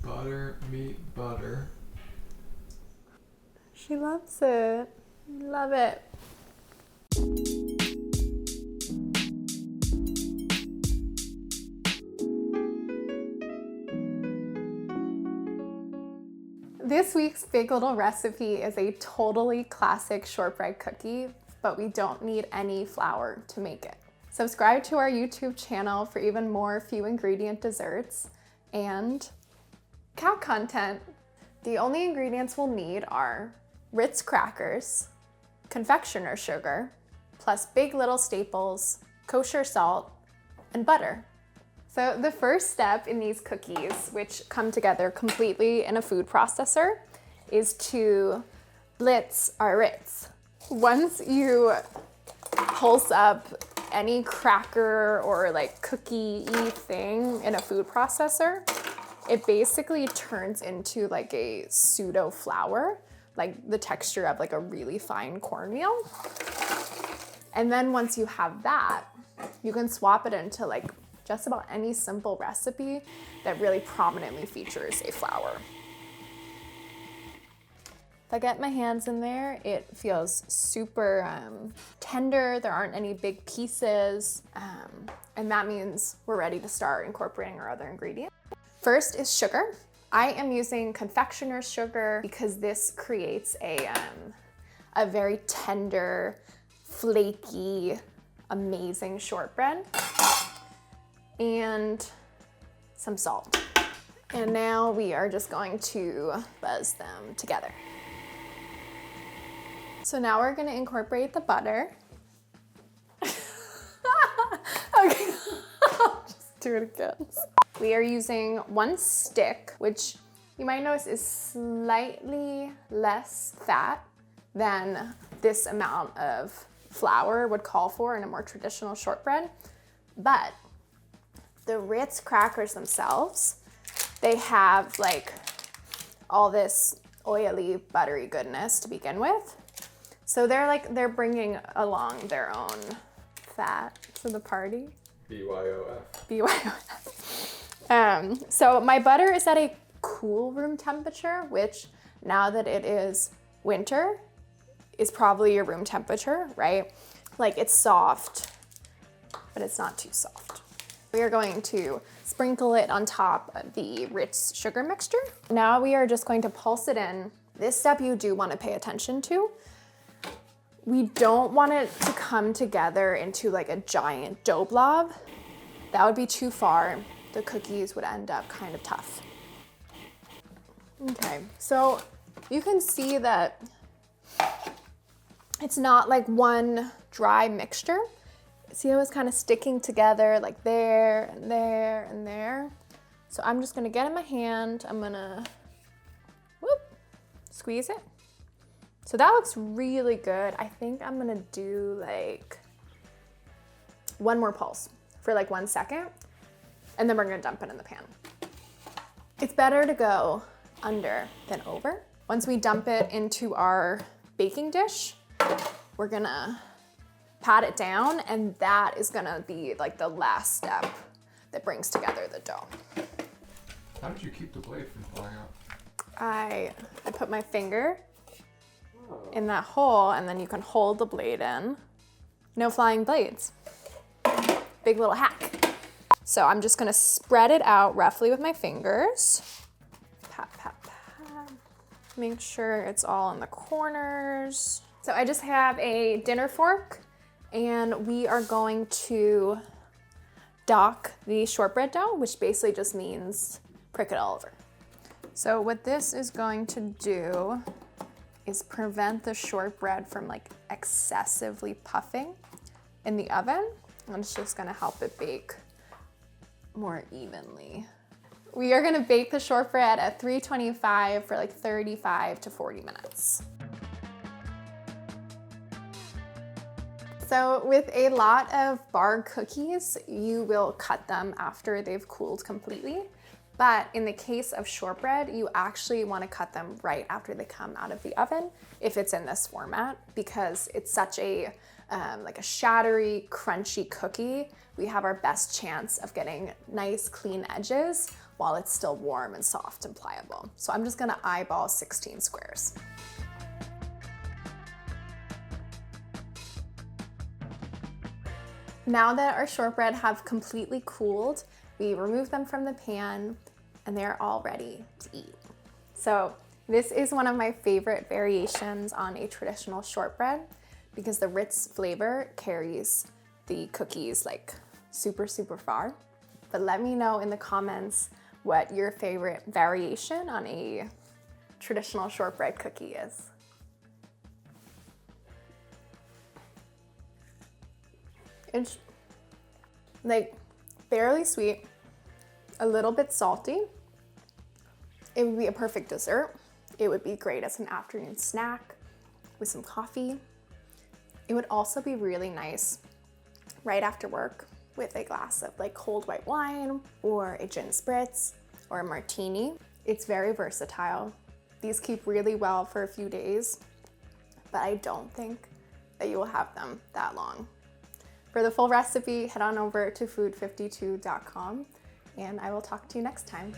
Butter, meat, butter. She loves it. Love it. This week's big little recipe is a totally classic shortbread cookie, but we don't need any flour to make it. Subscribe to our YouTube channel for even more few ingredient desserts and cat content. The only ingredients we'll need are Ritz crackers, confectioner sugar, plus big little staples, kosher salt, and butter. So the first step in these cookies, which come together completely in a food processor, is to blitz our Ritz. Once you pulse up any cracker or like cookie-y thing in a food processor, it basically turns into like a pseudo flour, like the texture of like a really fine cornmeal. And then once you have that, you can swap it into like just about any simple recipe that really prominently features a flour. If I get my hands in there, it feels super tender. There aren't any big pieces. And that means we're ready to start incorporating our other ingredients. First is sugar. I am using confectioners sugar because this creates a very tender, flaky, amazing shortbread. And some salt. And now we are just going to buzz them together. So now we're gonna incorporate the butter. Okay, just do it again. We are using 1 stick, which you might notice is slightly less fat than this amount of flour would call for in a more traditional shortbread. But the Ritz crackers themselves, they have like all this oily, buttery goodness to begin with. So they're bringing along their own fat to the party. BYOF. BYOF. So my butter is at a cool room temperature, which now that it is winter, is probably your room temperature, right? Like it's soft, but it's not too soft. We are going to sprinkle it on top of the Ritz sugar mixture. Now we are just going to pulse it in. This step you do want to pay attention to. We don't want it to come together into like a giant dough blob. That would be too far. The cookies would end up kind of tough. Okay, so you can see that it's not like one dry mixture. See how it's kind of sticking together like there and there and there. So I'm just gonna get in my hand, I'm gonna squeeze it. So that looks really good. I think I'm gonna do like 1 more pulse for like 1 second, and then we're gonna dump it in the pan. It's better to go under than over. Once we dump it into our baking dish, we're gonna pat it down, and that is gonna be like the last step that brings together the dough. How did you keep the blade from falling out? I put my finger in that hole, and then you can hold the blade in. No flying blades. Big little hack. So I'm just gonna spread it out roughly with my fingers. Pat, pat, pat. Make sure it's all in the corners. So I just have a dinner fork, and we are going to dock the shortbread dough, which basically just means prick it all over. So what this is going to do is prevent the shortbread from like excessively puffing in the oven, and it's just gonna help it bake more evenly. We are gonna bake the shortbread at 325 for like 35 to 40 minutes. So with a lot of bar cookies, you will cut them after they've cooled completely. But in the case of shortbread, you actually want to cut them right after they come out of the oven if it's in this format, because it's such a like a shattery, crunchy cookie. We have our best chance of getting nice, clean edges while it's still warm and soft and pliable. So I'm just gonna eyeball 16 squares. Now that our shortbread have completely cooled, we remove them from the pan and they're all ready to eat. So this is one of my favorite variations on a traditional shortbread because the Ritz flavor carries the cookies like super far. But let me know in the comments what your favorite variation on a traditional shortbread cookie is. It's like barely sweet, a little bit salty. It would be a perfect dessert. It would be great as an afternoon snack with some coffee. It would also be really nice right after work with a glass of like cold white wine or a gin spritz or a martini. It's very versatile. These keep really well for a few days, but I don't think that you will have them that long. For the full recipe, head on over to food52.com and I will talk to you next time.